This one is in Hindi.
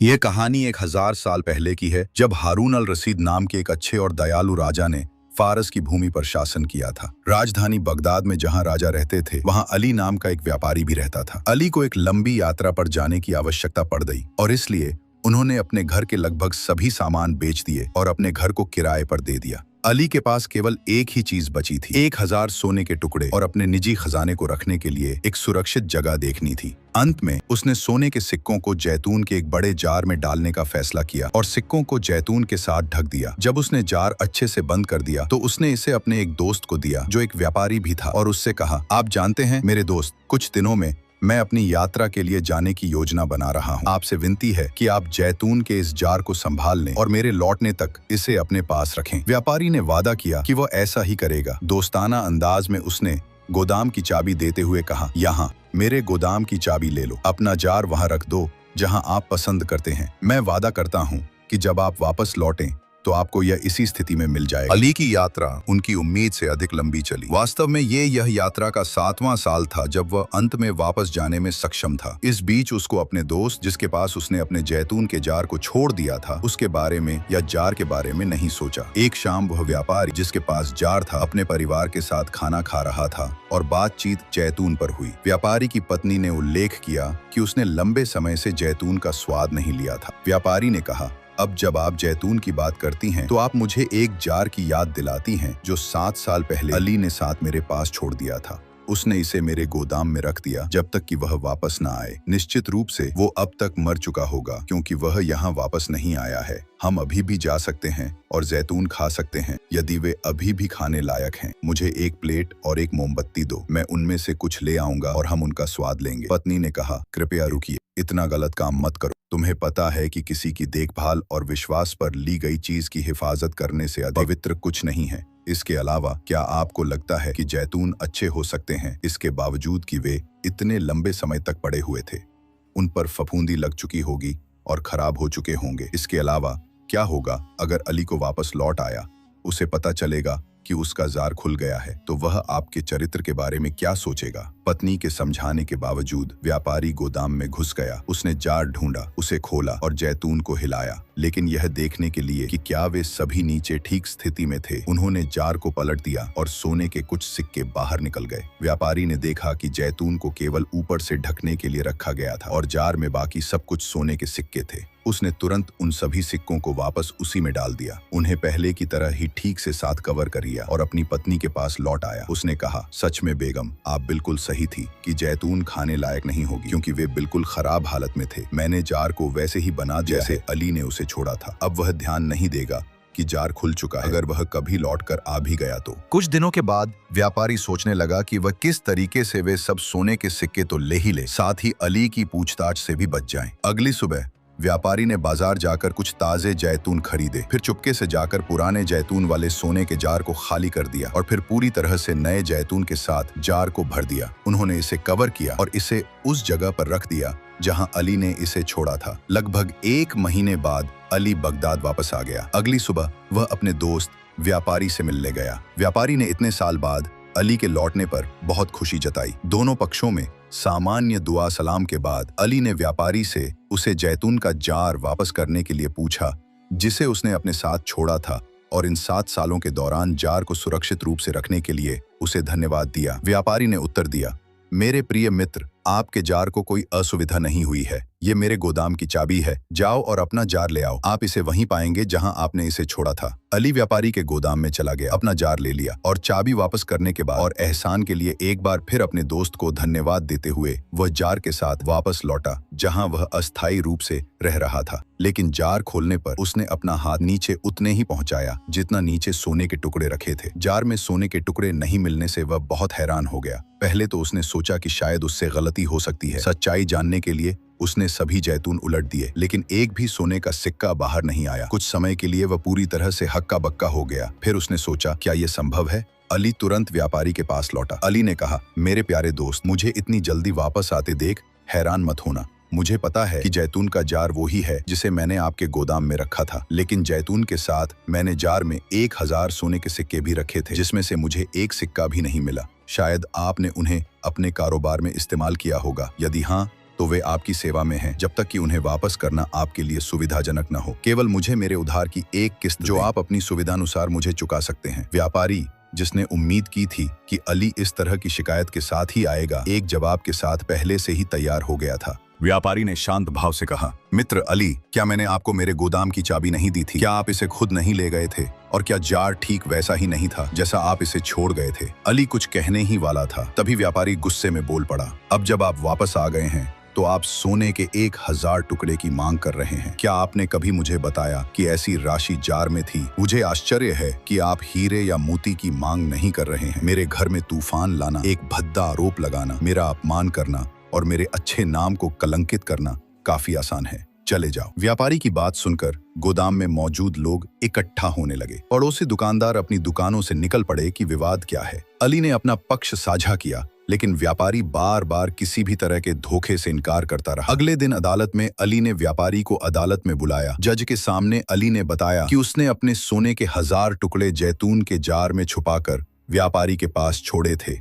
यह कहानी 1000 साल पहले की है, जब हारून अल रशीद नाम के एक अच्छे और दयालु राजा ने फारस की भूमि पर शासन किया था। राजधानी बगदाद में जहां राजा रहते थे, वहां अली नाम का एक व्यापारी भी रहता था। अली को एक लंबी यात्रा पर जाने की आवश्यकता पड़ गई और इसलिए उन्होंने अपने घर के लगभग सभी सामान बेच दिए और अपने घर को किराए पर दे दिया। अली के पास केवल एक ही चीज बची थी, 1000 सोने के टुकड़े और अपने निजी खजाने को रखने के लिए एक सुरक्षित जगह देखनी थी। अंत में उसने सोने के सिक्कों को जैतून के एक बड़े जार में डालने का फैसला किया और सिक्कों को जैतून के साथ ढक दिया। जब उसने जार अच्छे से बंद कर दिया तो उसने इसे अपने एक दोस्त को दिया जो एक व्यापारी भी था और उससे कहा, आप जानते हैं मेरे दोस्त, कुछ दिनों में मैं अपनी यात्रा के लिए जाने की योजना बना रहा हूँ। आपसे विनती है कि आप जैतून के इस जार को संभाल लें और मेरे लौटने तक इसे अपने पास रखें। व्यापारी ने वादा किया कि वह ऐसा ही करेगा। दोस्ताना अंदाज में उसने गोदाम की चाबी देते हुए कहा, यहाँ मेरे गोदाम की चाबी ले लो, अपना जार वहाँ रख दो जहाँ आप पसंद करते हैं। मैं वादा करता हूँ कि जब आप वापस लौटें तो आपको यह इसी स्थिति में मिल जाएगा। अली की यात्रा उनकी उम्मीद से अधिक लंबी चली। वास्तव में यह यात्रा का 7वां साल था जब वह अंत में वापस जाने में सक्षम था। इस बीच उसको अपने दोस्त, जिसके पास उसने अपने जैतून के जार को छोड़ दिया था, उसके बारे में या जार के बारे में नहीं सोचा। एक शाम वह व्यापारी जिसके पास जार था अपने परिवार के साथ खाना खा रहा था और बातचीत जैतून पर हुई। व्यापारी की पत्नी ने उल्लेख किया कि उसने लंबे समय से जैतून का स्वाद नहीं लिया था। व्यापारी ने कहा, अब जब आप जैतून की बात करती हैं तो आप मुझे एक जार की याद दिलाती हैं जो 7 साल पहले अली ने साथ मेरे पास छोड़ दिया था। उसने इसे मेरे गोदाम में रख दिया जब तक कि वह वापस ना आए। निश्चित रूप से वो अब तक मर चुका होगा क्योंकि वह यहाँ वापस नहीं आया है। हम अभी भी जा सकते हैं और जैतून खा सकते हैं यदि वे अभी भी खाने लायक हैं। मुझे एक प्लेट और एक मोमबत्ती दो, मैं उनमें से कुछ ले आऊंगा और हम उनका स्वाद लेंगे। पत्नी ने कहा, कृपया रुकिए, इतना गलत काम मत करो। तुम्हें पता है कि किसी की देखभाल और विश्वास पर ली गई चीज की हिफाजत करने से अधिक पवित्र कुछ नहीं है। इसके अलावा क्या आपको लगता है कि जैतून अच्छे हो सकते हैं इसके बावजूद कि वे इतने लंबे समय तक पड़े हुए थे? उन पर फफूंदी लग चुकी होगी और खराब हो चुके होंगे। इसके अलावा क्या होगा अगर अली को वापस लौट आया, उसे पता चलेगा कि उसका जार खुल गया है, तो वह आपके चरित्र के बारे में क्या सोचेगा? पत्नी के समझाने के बावजूद व्यापारी गोदाम में घुस गया। उसने जार ढूंढा, उसे खोला और जैतून को हिलाया, लेकिन यह देखने के लिए कि क्या वे सभी नीचे ठीक स्थिति में थे। उन्होंने जार को पलट दिया और सोने के कुछ सिक्के बाहर निकल गए। व्यापारी ने देखा कि जैतून को केवल ऊपर से ढकने के लिए रखा गया था और जार में बाकी सब कुछ सोने के सिक्के थे। उसने तुरंत उन सभी सिक्कों को वापस उसी में डाल दिया, उन्हें पहले की तरह ही ठीक से साथ कवर कर लिया और अपनी पत्नी के पास लौट आया। उसने कहा, सच में बेगम, आप बिल्कुल सही थी कि जैतून खाने लायक नहीं होगी क्योंकि वे बिल्कुल खराब हालत में थे। मैंने जार को वैसे ही बना दिया जैसे अली ने उसे छोड़ा था। अब वह ध्यान नहीं देगा कि जार खुल चुका है। अगर वह कभी लौटकर आ भी गया तो। कुछ दिनों के बाद व्यापारी सोचने लगा कि वह किस तरीके से वे सब सोने के सिक्के तो ले ही ले, साथ ही अली की पूछताछ से भी बच जाएं। अगली सुबह व्यापारी ने बाजार जाकर कुछ ताजे जैतून खरीदे, फिर चुपके से जाकर पुराने जैतून वाले सोने के जार को खाली कर दिया और फिर पूरी तरह से नए जैतून के साथ जार को भर दिया। उन्होंने इसे कवर किया और इसे उस जगह पर रख दिया जहां अली ने इसे छोड़ा था। लगभग 1 महीने बाद अली बगदाद वापस आ गया। अगली सुबह वह अपने दोस्त व्यापारी से मिलने गया। व्यापारी ने इतने साल बाद अली के लौटने पर बहुत खुशी जताई। दोनों पक्षों में सामान्य दुआ सलाम के बाद अली ने व्यापारी से उसे जैतून का जार वापस करने के लिए पूछा जिसे उसने अपने साथ छोड़ा था और इन 7 सालों के दौरान जार को सुरक्षित रूप से रखने के लिए उसे धन्यवाद दिया। व्यापारी ने उत्तर दिया, मेरे प्रिय मित्र, आपके जार को कोई असुविधा नहीं हुई है। ये मेरे गोदाम की चाबी है, जाओ और अपना जार ले आओ। आप इसे वहीं पाएंगे जहां आपने इसे छोड़ा था। अली व्यापारी के गोदाम में चला गया, अपना जार ले लिया और चाबी वापस करने के बाद और एहसान के लिए एक बार फिर अपने दोस्त को धन्यवाद देते हुए वह जार के साथ वापस लौटा जहां वह अस्थायी रूप से रह रहा था। लेकिन जार खोलने पर उसने अपना हाथ नीचे उतने ही पहुंचाया जितना नीचे सोने के टुकड़े रखे थे। जार में सोने के टुकड़े नहीं मिलने से वह बहुत हैरान हो गया। पहले तो उसने सोचा कि शायद उससे गलती हो सकती है। सच्चाई जानने के लिए उसने सभी जैतून उलट दिए, लेकिन एक भी सोने का सिक्का बाहर नहीं आया। कुछ समय के लिए वह पूरी तरह से हक्का बक्का हो गया। फिर उसने सोचा, क्या यह संभव है? अली तुरंत व्यापारी के पास लौटा। अली ने कहा, मेरे प्यारे दोस्त, मुझे इतनी जल्दी वापस आते देख हैरान मत होना। मुझे पता है कि जैतून का जार वो ही है जिसे मैंने आपके गोदाम में रखा था, लेकिन जैतून के साथ मैंने जार में 1000 सोने के सिक्के भी रखे थे जिसमें से मुझे एक सिक्का भी नहीं मिला। शायद आपने उन्हें अपने कारोबार में इस्तेमाल किया होगा। यदि हाँ, तो वे आपकी सेवा में हैं, जब तक कि उन्हें वापस करना आपके लिए सुविधाजनक न हो। केवल मुझे मेरे उधार की एक किस्त जो आप अपनी सुविधानुसार मुझे चुका सकते हैं। व्यापारी, जिसने उम्मीद की थी कि अली इस तरह की शिकायत के साथ ही आएगा, एक जवाब के साथ पहले से ही तैयार हो गया था। व्यापारी ने शांत भाव से कहा, मित्र अली, क्या मैंने आपको मेरे गोदाम की चाबी नहीं दी थी? क्या आप इसे खुद नहीं ले गए थे? और क्या जार ठीक वैसा ही नहीं था जैसा आप इसे छोड़ गए थे? अली कुछ कहने ही वाला था, तभी व्यापारी गुस्से में बोल पड़ा, अब जब आप वापस आ गए हैं तो आप सोने के 1000 टुकड़े की मांग कर रहे हैं। क्या आपने कभी मुझे बताया कि ऐसी राशि जार में थी? मुझे आश्चर्य है कि आप हीरे या मोती की मांग नहीं कर रहे हैं। मेरे घर में तूफान लाना, एक भद्दा आरोप लगाना, मेरा अपमान करना और मेरे अच्छे नाम को कलंकित करना काफी आसान है। चले जाओ। व्यापारी की बात सुनकर गोदाम में मौजूद लोग इकट्ठा होने लगे। पड़ोसी दुकानदार अपनी दुकानों से निकल पड़े कि विवाद क्या है। अली ने अपना पक्ष साझा किया, लेकिन व्यापारी बार बार किसी भी तरह के धोखे से इनकार करता रहा। अगले दिन अदालत में अली ने व्यापारी को अदालत में बुलाया। जज के सामने अली ने बताया कि उसने अपने सोने के 1000 टुकड़े जैतून के जार में छुपाकर व्यापारी के पास छोड़े थे।